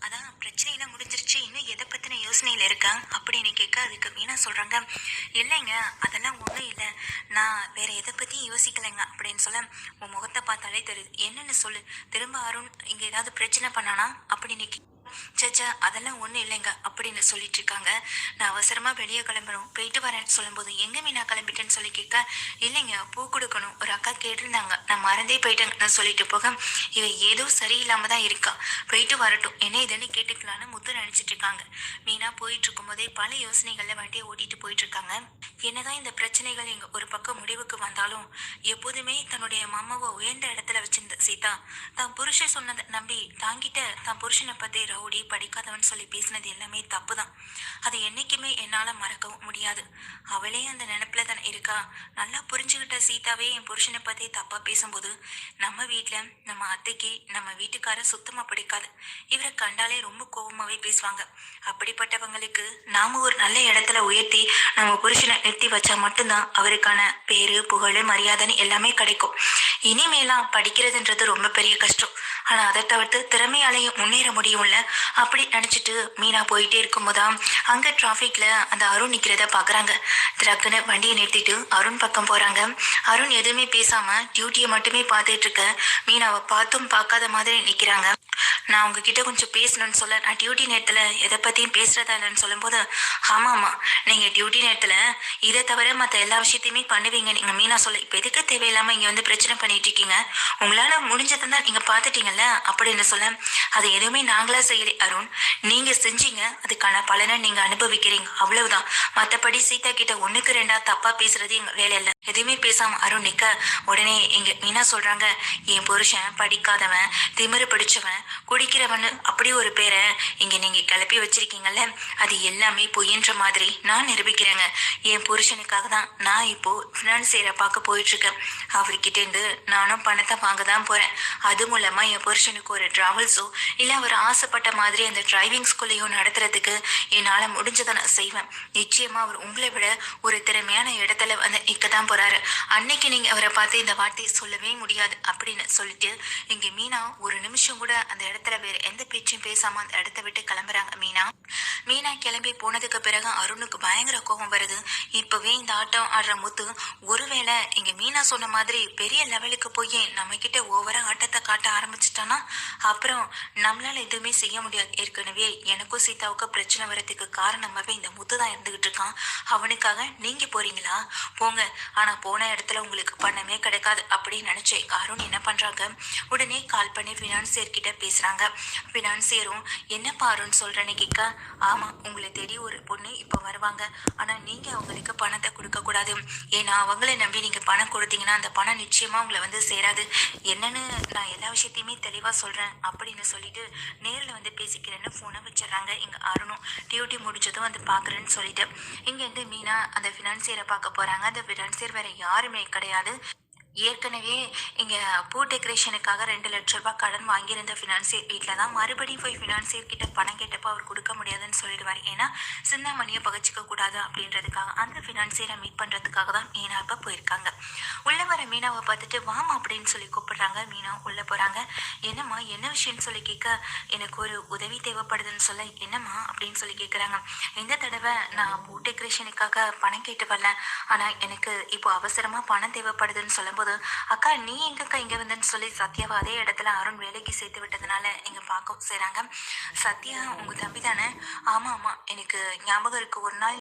அதான் பிரச்சனையெல்லாம் முடிஞ்சிருச்சு, இன்னும் எதை பத்தின யோசனையில இருக்கா அப்படின்னு கேட்க, அதுக்கு மீனா சொல்றாங்க, இல்லைங்க, அதெல்லாம் ஒண்ணும் இல்லை, நான் வேற எதை பத்தியும் யோசிக்கலைங்க அப்படின்னு சொல்ல, உன் முகத்தை பார்த்தாலே தெரியுது, என்னன்னு சொல்லு, திரும்ப அருண் இங்க ஏதாவது பிரச்சனை பண்ணானா அப்படின்னு சச்சா அதெல்லாம் ஒன்றும் இல்லைங்க அப்படின்னு சொல்லிட்டு இருக்காங்க. நான் அவசரமா வெளியே கிளம்பணும், போயிட்டு வரேன்னு சொல்லும்போது, எங்க மீனா கிளம்பிட்டேன்னு சொல்லி கேட்க, இல்லைங்க, பூ கொடுக்கணும், ஒரு அக்கா கேட்டிருந்தாங்க, நான் மறந்தே போயிட்டேங்க நான் சொல்லிட்டு போக, இவ ஏதோ சரியில்லாம தான் இருக்கா, போயிட்டு வரட்டும், என்ன இதுன்னு கேட்டுக்கலான்னு முத்து நினைச்சிட்டு இருக்காங்க. மீனா போயிட்டு இருக்கும் போதே பல யோசனைகள்ல வண்டியை ஓட்டிட்டு போயிட்டு இருக்காங்க. என்னதான் இந்த பிரச்சனைகள் எங்க ஒரு பக்கம் முடிவுக்கு வந்தாலும், எப்போதுமே தன்னுடைய மாமாவை உயர்ந்த இடத்துல வச்சிருந்த சீதா, தான் புருஷன் சொன்னதை நம்பி தாங்கிட்ட தான் புருஷனை பத்தி ரவுடி படிக்காதவன் சொல்லி பேசினது எல்லாமே தப்பு தான். அது என்னைக்குமே என்னால மறக்கவும் முடியாது. அவளே அந்த நினைப்புல தானே இருக்கா. நல்லா புரிஞ்சுக்கிட்ட சீதாவே என் புருஷனை பத்தி தப்பா பேசும்போது, நம்ம வீட்டுல நம்ம அத்தைக்கு நம்ம வீட்டுக்கார சுத்தமா பிடிக்காது. இவரை கண்டாலே ரொம்ப கோபமாவே பேசுவாங்க. அப்படிப்பட்டவங்களுக்கு நாம ஒரு நல்ல இடத்துல உயர்த்தி நம்ம புருஷனை நிறுத்தி வச்சா மட்டும்தான் அவருக்கான பேரு புகழ் மரியாதைன்னு எல்லாமே கிடைக்கும். இனிமேலாம் படிக்கிறதுன்றது ரொம்ப பெரிய கஷ்டம். ஆனா அதை தவிர்த்து திறமையாலையும் முன்னேற முடியும்ல அப்படி நினைச்சிட்டு மீனா போயிட்டே இருக்கும்போதான் அங்க டிராபிக்ல அந்த அருண் நிக்கிறத பாக்குறாங்க. திறக்குன்னு வண்டியை நிறுத்திட்டு அருண் பக்கம் போறாங்க. அருண் எதுவுமே பேசாம டியூட்டியை மட்டுமே பார்த்துட்டு இருக்க மீனாவை பார்த்தும் பார்க்காத மாதிரி நிக்கிறாங்க. நான் உங்ககிட்ட கொஞ்சம் பேசணும்னு சொல்ல, நான் டியூட்டி நேரத்துல எதை பத்தியும் பேசுறதா இல்லைன்னு சொல்லும்போது, ஆமா நீங்க டியூட்டி நேரத்துல இதை தவிர மற்ற எல்லா விஷயத்தையுமே பண்ணுவீங்க நீங்க மீனா சொல்ல, இப்ப எதுக்கு தேவையில்லாம இங்க வந்து பிரச்சனை பண்ணிட்டு இருக்கீங்க, உங்களால முடிஞ்சதை தான் நீங்க பாத்துட்டீங்கல்ல அப்படின்னு சொல்ல, அது எதுவுமே நாங்களா செய்யலை அருண், நீங்க செஞ்சீங்க, அதுக்கான பலனை நீங்க அனுபவிக்கிறீங்க, அவ்வளவுதான். மத்தபடி சீதா கிட்ட ஒண்ணுக்கு ரெண்டா தப்பா பேசுறது எங்க வேலை இல்லை. எதுவுமே பேசாம அருண் நிக்க, உடனே இங்க மீனா சொல்றாங்க, என் புருஷன் படிக்காதவன், திமிரு பிடிச்சவன், குடிக்கிறவனு அப்படி ஒரு பேரை இங்க நீங்க கிளப்பி வச்சிருக்கீங்கல்ல, அது எல்லாமே பொய்ன்ற மாதிரி நான் நிரூபிக்கிறேங்க. என் புருஷனுக்காக தான் நான் இப்போ பினான்சியரை பார்க்க போயிட்டு இருக்கேன். அவர்கிட்ட இருந்து நானும் பணத்தை வாங்க தான் போறேன். அது மூலமா என் புருஷனுக்கு ஒரு டிராவல்ஸோ இல்ல அவர் ஆசைப்பட்ட மாதிரி அந்த டிரைவிங் ஸ்கூல்லையோ நடத்துறதுக்கு என்னால முடிஞ்சதை நான் செய்வேன். நிச்சயமா அவர் உங்களை விட ஒரு திறமையான இடத்துல வந்து நிக்கதான் போறாரு. அன்னைக்கு நீங்க அவரை பார்த்து இந்த வார்த்தையை சொல்லவே முடியாது அப்படின்னு சொல்லிட்டு இங்க மீனா ஒரு நிமிஷம் கூட அந்த இடத்துல வேற எந்த பேச்சும் பேசாம அந்த இடத்த விட்டு கிளம்புறாங்க. மீனா மீனா கிளம்பி போனதுக்கு பிறகு அருணுக்கு பயங்கர கோபம் வருது. இப்பவே இந்த ஆட்டம் ஆடுற முத்து ஒருவேளை இங்க மீனா சொன்ன மாதிரி பெரிய லெவலுக்கு போய் நம்ம கிட்ட ஓவரா ஆட்டத்தை காட்ட ஆரம்பிச்சிட்டானா அப்புறம் நம்மளால எதுவுமே செய்ய முடியாது. ஏற்கனவே எனக்கும் சீதாவுக்கு பிரச்சனை வரதுக்கு காரணமாவே இந்த முத்து தான் இருந்துகிட்டு இருக்கான். அவனுக்காக நீங்க போறீங்களா, போங்க, ஆனா போன இடத்துல உங்களுக்கு பணமே கிடைக்காது அப்படின்னு நினைச்சேன். அருண் என்ன பண்றாங்க, உடனே கால் பண்ணி பினான்சியர் கிட்ட பேசுறாங்க. பினான்சியரும் என்னப்பா அருண் சொல்றேன்னு கேட்க, ஆமா உங்களை தேடி ஒரு பொண்ணு இப்போ வருவாங்க, ஆனா நீங்க அவங்களுக்கு பணத்தை கொடுக்க கூடாது, ஏன்னா அவங்கள நம்பி நீங்க பணம் கொடுத்தீங்கன்னா அந்த பணம் நிச்சயமா உங்களை வந்து சேராது, என்னன்னு நான் எல்லா விஷயத்தையுமே தெளிவா சொல்றேன் அப்படின்னு சொல்லிட்டு நேரில் வந்து பேசிக்கிறேன்னு போனை வச்சிடறாங்க. இங்க அருணும் டியூட்டி முடிச்சதும் வந்து பாக்குறேன்னு சொல்லிட்டு இங்க இருந்து மீனா அந்த பினான்சியரை பார்க்க போறாங்க. அந்த பினான்சியர் வேற யாருமே கிடையாது, ஏற்கனவே இங்க பூ டெக்கரேஷனுக்காக 2 லட்சம் ரூபாய் கடன் வாங்கியிருந்த பினான்சியர் வீட்டில் தான் மறுபடியும் போய் பினான்சியர் கிட்ட பணம் கேட்டப்போ அவர் கொடுக்க முடியாதுன்னு சொல்லிடுவார். ஏன்னா சின்னமணியை பகச்சிக்க கூடாது அப்படின்றதுக்காக அந்த பினான்சியரை மீட் பண்றதுக்காக தான் மீனா இப்ப போயிருக்காங்க. உள்ள வர மீனாவை பார்த்துட்டு வாமா அப்படின்னு சொல்லி கூப்பிடுறாங்க. மீனா உள்ள போறாங்க. என்னம்மா என்ன விஷயம்னு சொல்லி கேட்க, எனக்கு ஒரு உதவி தேவைப்படுதுன்னு சொல்ல, என்னம்மா அப்படின்னு சொல்லி கேட்குறாங்க. இந்த தடவை நான் பூ டெக்கரேஷனுக்காக பணம் கேட்டு வரல, ஆனா எனக்கு இப்போ அவசரமா பணம் தேவைப்படுதுன்னு சொல்லும்போது, அக்கா நீ எங்கக்கா இங்க வந்தேன்னு சொல்லி சத்யாவை அதே இடத்துல அருண் வேலைக்கு சேர்த்து விட்டதுனால இங்க பார்க்க செய்றாங்க. சத்யா உங்க தம்பி தானே? ஆமா எனக்கு ஞாபகம் இருக்கு, ஒரு நாள்